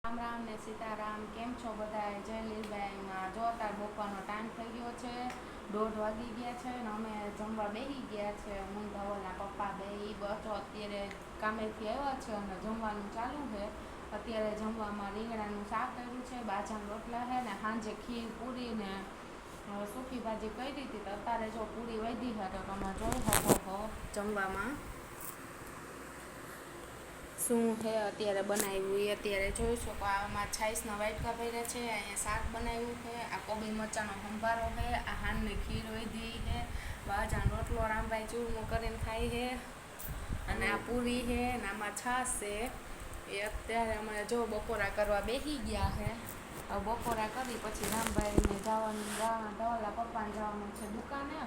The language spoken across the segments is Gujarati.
રામ રામ ને સીતારામ. કેમ છો બધા? જય લીલબાઈમાં. જો તાર બપોરનો ટાઈમ થઈ ગયો છે, 1:30 વાગી ગયા છે ને અમે જમવા બેસી ગયા છે. હું ધવલના પપ્પા બે બચો અત્યારે કામેથી આવ્યા છે અને જમવાનું ચાલુ છે. અત્યારે જમવામાં રીંગણાનું શાક કર્યું છે, બાજરાના રોટલા છે ને સાંજે ખીર પૂરી ને સૂકી ભાજી કરી હતી. તો અત્યારે જો પૂરી વધી છે તો તમે જોઈ શકો જમવામાં શું છે અત્યારે બનાવ્યું એ અત્યારે જોઈ શકો. આમાં છાશના વાટકા ભર્યા છે, અહીંયા શાક બનાવ્યું છે, આ કોબી મરચાંનો સંભારો છે, આ હાનની ખીર વધી છે, બાજરાનો રોટલો રામભાઈ ચૂરમો કરીને ખાય છે અને આ પૂરી છે અને આમાં છાશ છે. એ અત્યારે અમે જો બપોરા કરવા બેસી ગયા છે. બપોરા કરી પછી રામભાઈને જવાનું, ધવલના પપ્પાને જવાનું છે દુકાને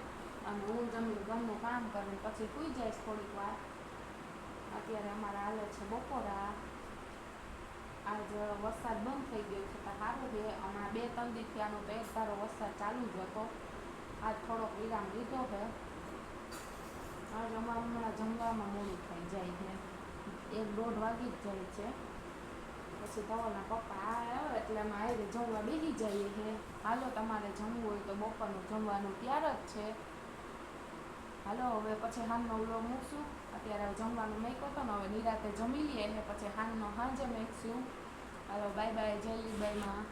અને હું જમીને ઘરનું કામ કરીને પછી સૂઈ જઈશ થોડીક વાર. અત્યારે અમારે હાલે છે બપોરા. આજ વરસાદ બંધ થઈ ગયો છે તો સારું છે. હમણાં 2-3 દિવસથી આનો તો એક ધારો વરસાદ ચાલુ જ હતો. આજ થોડોક વિરામ લીધો છે. આજ અમારે હમણાં જમવામાં મોડું થઈ જાય છે, 1-1:30 વાગી જ જાય છે. પછી ધવલના પપ્પા આવે એટલે અમે હારે જમવા બેસી જઈએ છે. હાલો, તમારે જમવું હોય તો બપોરનું જમવાનું તૈયાર જ છે. હાલો હવે પછી હાનનો વ્લોગ મૂકશું. અત્યારે જમવાનું મેક્યો હતો ને હવે નિરાતે જમી લઈએ એટલે પછી સાંજે મેકશું. હાલો બાય બાય. જય લીલબાઈમાં.